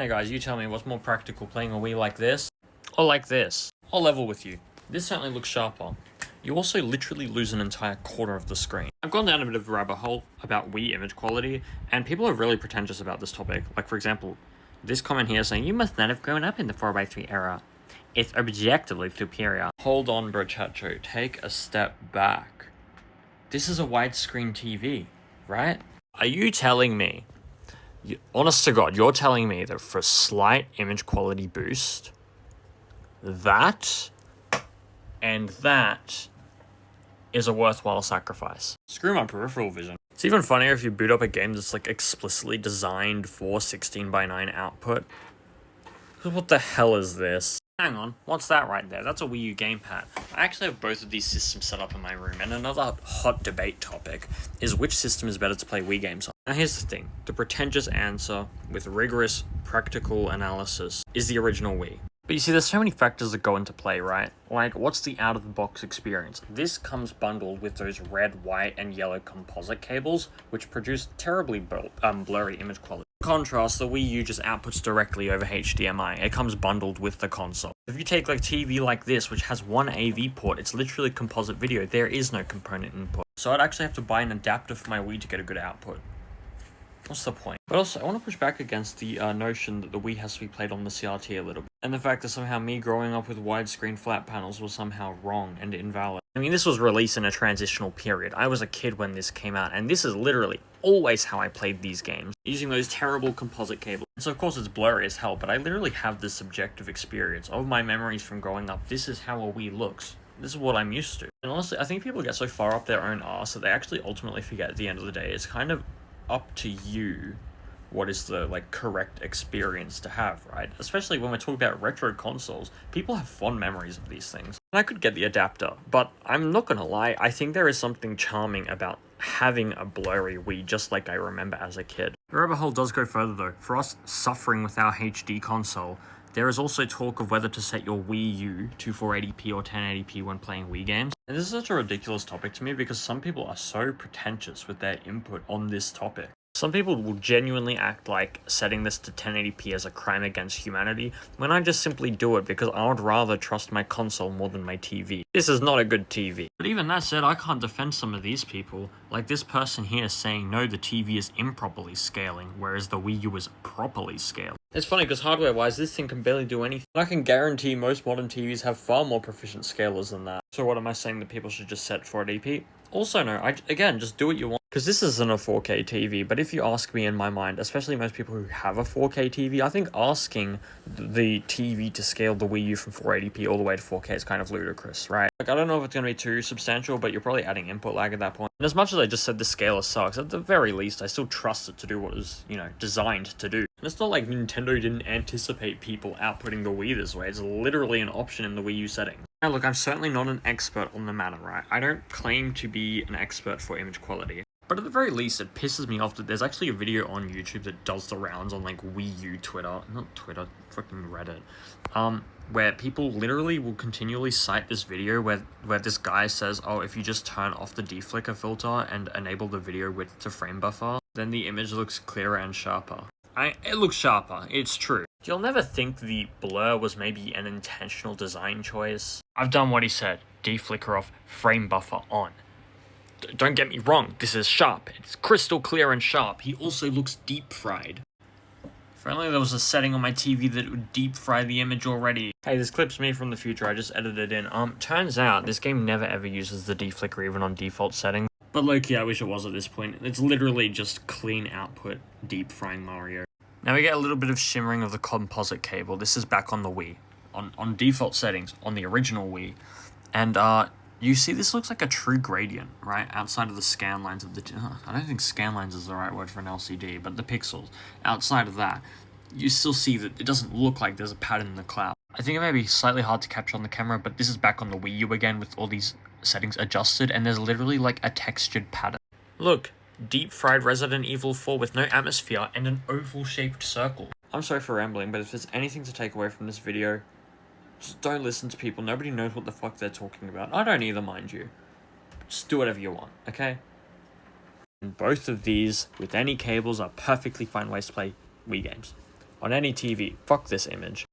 Hey guys, you tell me what's more practical, playing a Wii like this, or like this? I'll level with you. This certainly looks sharper. You also literally lose an entire quarter of the screen. I've gone down a bit of a rabbit hole about Wii image quality, and people are really pretentious about this topic. Like, for example, this comment here saying, you must not have grown up in the 4x3 era. It's objectively superior. Hold on, bro, Chacho. Take a step back. This is a widescreen TV, right? Are you telling me, honest to God, you're telling me that for a slight image quality boost, that and that is a worthwhile sacrifice? Screw my peripheral vision. It's even funnier if you boot up a game that's like explicitly designed for 16:9 output. What the hell is this? Hang on, what's that right there? That's a Wii U gamepad. I actually have both of these systems set up in my room, and another hot debate topic is which system is better to play Wii games on. Now here's the thing, the pretentious answer with rigorous practical analysis is the original Wii. But you see, there's so many factors that go into play, right? Like, what's the out-of-the-box experience? This comes bundled with those red, white, and yellow composite cables, which produce terribly blurry image quality. In contrast, the Wii U just outputs directly over HDMI. It comes bundled with the console. If you take like TV like this, which has one AV port, it's literally composite video. There is no component input. So I'd actually have to buy an adapter for my Wii to get a good output. What's the point? But also, I want to push back against the notion that the Wii has to be played on the CRT a little bit. And the fact that somehow me growing up with widescreen flat panels was somehow wrong and invalid. I mean, this was released in a transitional period. I was a kid when this came out, and this is literally always how I played these games, using those terrible composite cables. So of course it's blurry as hell, but I literally have this subjective experience of my memories from growing up. This is how a Wii looks. This is what I'm used to. And honestly, I think people get so far up their own arse that they actually ultimately forget at the end of the day, it's kind of up to you what is the correct experience to have, right? Especially when we're talking about retro consoles, people have fond memories of these things. And I could get the adapter, but I'm not gonna lie, I think there is something charming about having a blurry Wii just like I remember as a kid. The rabbit hole does go further though. For us suffering with our HD console, there is also talk of whether to set your Wii U to 480p or 1080p when playing Wii games. And this is such a ridiculous topic to me because some people are so pretentious with their input on this topic. Some people will genuinely act like setting this to 1080p is a crime against humanity, when I just simply do it because I would rather trust my console more than my TV. This is not a good TV. But even that said, I can't defend some of these people. Like this person here saying, no, the TV is improperly scaling, whereas the Wii U is properly scaled. It's funny because hardware-wise, this thing can barely do anything. I can guarantee most modern TVs have far more proficient scalers than that. So what am I saying, that people should just set 480p? Also no, again, just do what you want. Because this isn't a 4K TV, but if you ask me in my mind, especially most people who have a 4K TV, I think asking the TV to scale the Wii U from 480p all the way to 4K is kind of ludicrous, right? Like, I don't know if it's going to be too substantial, but you're probably adding input lag at that point. And as much as I just said the scaler sucks, at the very least, I still trust it to do what it was, designed to do. And it's not like Nintendo didn't anticipate people outputting the Wii this way. It's literally an option in the Wii U settings. Now look, I'm certainly not an expert on the matter, right? I don't claim to be an expert for image quality. But at the very least, it pisses me off that there's actually a video on YouTube that does the rounds on Wii U Twitter, not Twitter, fucking Reddit, where people literally will continually cite this video where this guy says, oh, if you just turn off the deflicker filter and enable the video width to frame buffer, then the image looks clearer and sharper. It looks sharper, it's true. You'll never think the blur was maybe an intentional design choice. I've done what he said, deflicker off, frame buffer on. Don't get me wrong, this is sharp. It's crystal clear and sharp. He also looks deep fried. If only there was a setting on my TV that would deep fry the image already. Hey, this clip's me from the future, I just edited it in. Turns out, this game never ever uses the deflicker even on default settings. But low-key, I wish it was at this point. It's literally just clean output, deep frying Mario. Now we get a little bit of shimmering of the composite cable. This is back on the Wii. On default settings, on the original Wii. And, you see, this looks like a true gradient, right? Outside of the scan lines of the... I don't think scan lines is the right word for an LCD, but the pixels. Outside of that, you still see that it doesn't look like there's a pattern in the cloud. I think it may be slightly hard to capture on the camera, but this is back on the Wii U again with all these settings adjusted, and there's literally a textured pattern. Look, deep fried Resident Evil 4 with no atmosphere and an oval-shaped circle. I'm sorry for rambling, but if there's anything to take away from this video, just don't listen to people. Nobody knows what the fuck they're talking about. I don't either, mind you. Just do whatever you want, okay? And both of these, with any cables, are perfectly fine ways to play Wii games. on any TV. Fuck this image.